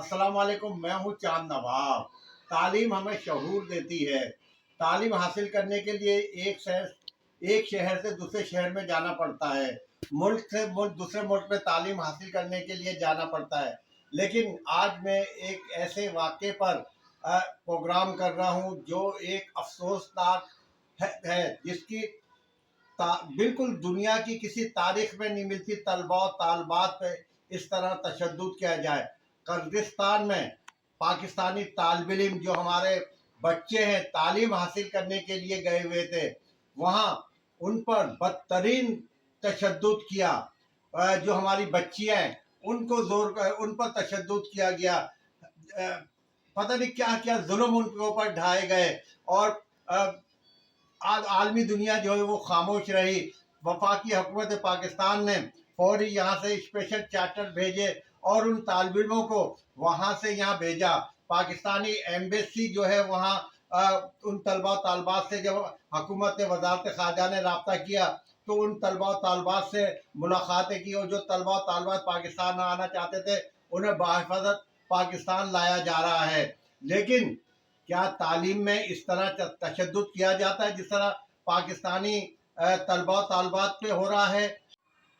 अस्सलाम वालेकुम। मैं हूँ चांद नवाब। तालीम हमें शऊर देती है। तालीम हासिल करने के लिए एक शहर से दूसरे शहर में जाना पड़ता है। मुल्क से मुल्क दूसरे मुल्क में तालीम हासिल करने के लिए जाना पड़ता है। लेकिन आज मैं एक ऐसे वाक़े पर प्रोग्राम कर रहा हूँ जो एक अफसोसनाक है जिसकी बिल्कुल दुनिया की किसी तारीख में नहीं मिलती। तलबा और तालबात पे इस तरह तशद्दुद किया जाए। कर्गिस्तान में पाकिस्तानी तालिब इल्म जो हमारे बच्चे हैं तालीम हासिल करने के लिए गए हुए थे, वहाँ उन पर बदतरीन तशद्दुद किया। जो हमारी बच्चियाँ हैं उनको उन पर तशद्दुद किया गया। पता नहीं क्या क्या जुल्म उनके ऊपर ढाए गए और आज आलमी दुनिया जो है वो खामोश रही। वफाकी हुकूमत पाकिस्तान ने फौरी यहाँ से स्पेशल चार्टर भेजे और उन तालिब इल्मों को वहाँ से यहाँ भेजा। पाकिस्तानी एम्बेसी जो है वहाँ उन तलबा तालबात से जब हुकूमत वजारत ख़ारजा ने रब्ता किया तो उन तलबा तालबात से मुलाकातें की और जो तलबा तालबात पाकिस्तान आना चाहते थे उन्हें बाहिफाजत पाकिस्तान लाया जा रहा है। लेकिन क्या तालीम में इस तरह तशद्दुद किया जाता है जिस तरह पाकिस्तानी तलबा तालबात पे हो रहा है?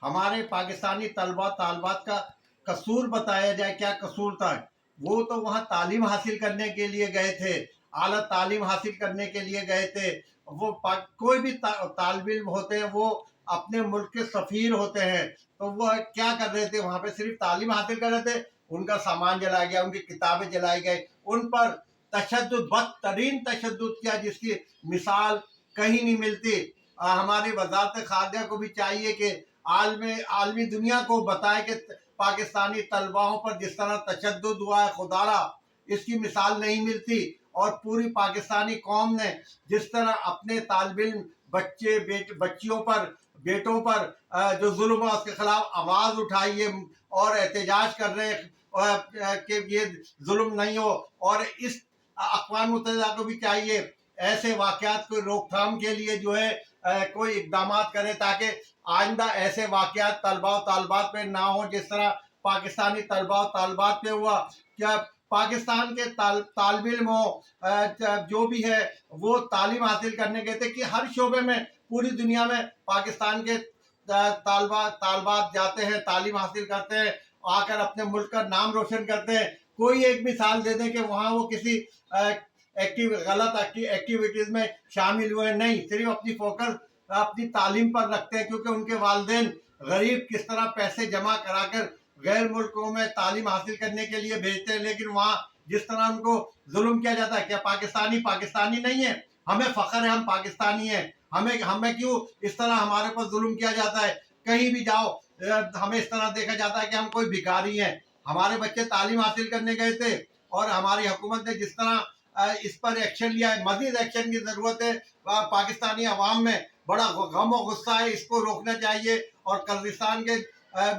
हमारे पाकिस्तानी तलबा तालबात का कसूर बताया जाए, क्या कसूर था? वो तो वहाँ तालीम हासिल करने के लिए गए थे, आला तालीम हासिल करने के लिए गए थे। वो कोई भी तालिब इल्म होते हैं वो अपने मुल्क के सफ़ीर होते हैं, तो वो क्या कर रहे थे वहाँ पे? सिर्फ तालीम हासिल कर रहे थे। उनका सामान जलाया गया, उनकी किताबें जलाई गई, उन पर तशद्दुद बदतरीन तशद्दुद किया जिसकी मिसाल कहीं नहीं मिलती। हमारी वजारत ख़ारजा को भी चाहिए कि आलमी दुनिया को बताए कि पाकिस्तानी तलबाओं पर जिस तरह तशद्दुद हुआ है, खुदारा इसकी मिसाल नहीं मिलती। और पूरी पाकिस्तानी कौम ने जिस तरह अपने तालिब इल्म बच्चियों पर बेटों पर जो जुल्म है उसके खिलाफ आवाज़ उठाई है और एहतजाज कर रहे हैं कि ये जुल्म नहीं हो। और इस अक़वाम मुत्तहिदा को भी चाहिए ऐसे वाक़यात को रोकथाम के लिए जो है कोई इक़दाम करे ताकि आइंदा ऐसे वाक़यात तलबा और तालबात पे ना हो जिस तरह पाकिस्तानी तलबा और तालबात पे हुआ। क्या पाकिस्तान के तालिब इल्म हो जो भी है वो तालीम हासिल करने गए थे कि हर शोबे में पूरी दुनिया में पाकिस्तान के तालबात जाते हैं, तालीम हासिल करते हैं, आकर अपने मुल्क का नाम रोशन करते हैं। कोई एक मिसाल दे दें कि वहाँ वो किसी गलत एक्टिविटीज़ में शामिल हुए? नहीं, सिर्फ अपनी फोकस अपनी तालीम पर रखते हैं क्योंकि उनके वालिदैन गरीब किस तरह पैसे जमा कराकर गैर मुल्कों में तालीम हासिल करने के लिए भेजते हैं, लेकिन वहाँ जिस तरह उनको जुल्म किया जाता है। क्या पाकिस्तानी नहीं है? हमें फ़ख्र है हम पाकिस्तानी हैं। हमें क्यों इस तरह हमारे पर जुल्म किया जाता है? कहीं भी जाओ हमें इस तरह देखा जाता है कि हम कोई भिखारी हैं। हमारे बच्चे तालीम हासिल करने गए थे और हमारी हुकूमत ने जिस तरह इस पर एक्शन लिया है, मज़ीद एक्शन की ज़रूरत है। पाकिस्तानी अवाम में बड़ा गम और गुस्सा है, इसको रोकना चाहिए। और कर्गिस्तान के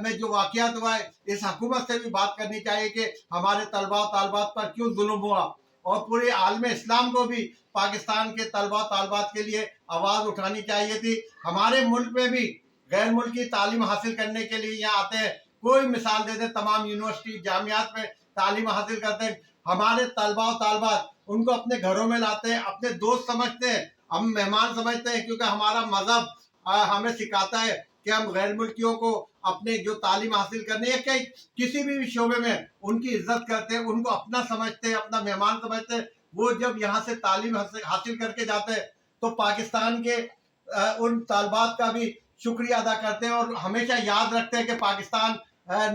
में जो वाक़यात हुआ है इस हुकूमत से भी बात करनी चाहिए कि हमारे तलबा तालबात पर क्यों जुल्म हुआ। और पूरे आलम इस्लाम को भी पाकिस्तान के तलबा तालबात के लिए आवाज़ उठानी चाहिए थी। हमारे मुल्क में भी गैर मुल्की तालीम हासिल करने के लिए यहाँ आते हैं। कोई मिसाल दे दे, तमाम यूनिवर्सिटी जामियात में तालीम हासिल करते हैं। हमारे तलबा और तालबात उनको अपने घरों में लाते हैं, अपने दोस्त समझते हैं, हम मेहमान समझते हैं क्योंकि हमारा मज़हब हमें सिखाता है कि हम गैर मुल्कियों को अपने जो तालीम हासिल करने या कहीं किसी भी शोबे में उनकी इज्जत करते हैं, उनको अपना समझते हैं, अपना मेहमान समझते हैं। वो जब यहाँ से तालीम हासिल करके जाते हैं तो पाकिस्तान के उन तालबात का भी शुक्रिया अदा करते हैं और हमेशा याद रखते हैं कि पाकिस्तान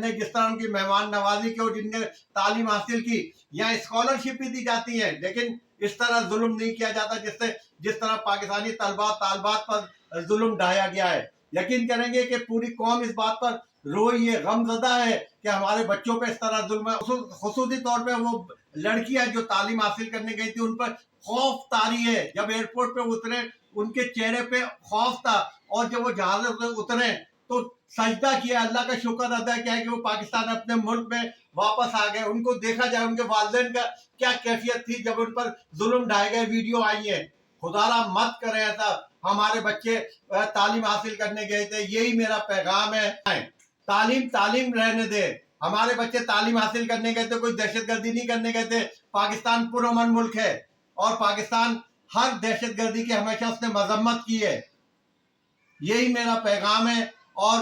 ने जिस तरह उनकी मेहमान नवाजी की और जिनने तालीम हासिल की, यहाँ स्कॉलरशिप भी दी जाती है, लेकिन इस तरह जुल्म नहीं किया जाता जिस तरह पाकिस्तानी तलबा तालबात पर जुल्म ढाया गया है। यकीन करेंगे कि पूरी कौम इस बात पर रोई है, गमज़दा है कि हमारे बच्चों पे इस तरह जुल्म है। खुसूसी तौर पे वो लड़कियां जो तालीम हासिल करने गई थी उन पर खौफ तारी है। जब एयरपोर्ट पे उतरे उनके चेहरे पे खौफ था और जब वो जहाज से उतरे तो सजदा किया, अल्लाह का शुक्र अदा किया है कि वो पाकिस्तान अपने मुल्क में वापस आ गए। उनको देखा जाए उनके वालिदैन का क्या कैफियत थी जब उन पर जुल्म ढाए गए। वीडियो आई है। खुदारा मत करें ऐसा, हमारे बच्चे तालीम हासिल करने गए थे। यही मेरा पैगाम है, तालीम रहने दे। ہمارے بچے تعلیم حاصل کرنے گئے تھے، کوئی دہشت گردی نہیں کرنے گئے تھے. پاکستان پرامن ملک ہے اور پاکستان ہر دہشت گردی کی ہمیشہ اس نے مذمت کی ہے. یہی میرا پیغام ہے. اور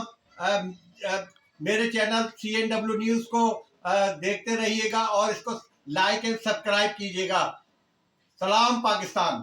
میرے چینل CNW نیوز کو دیکھتے رہیے گا اور اس کو لائک اینڈ سبسکرائب کیجیے گا. سلام پاکستان.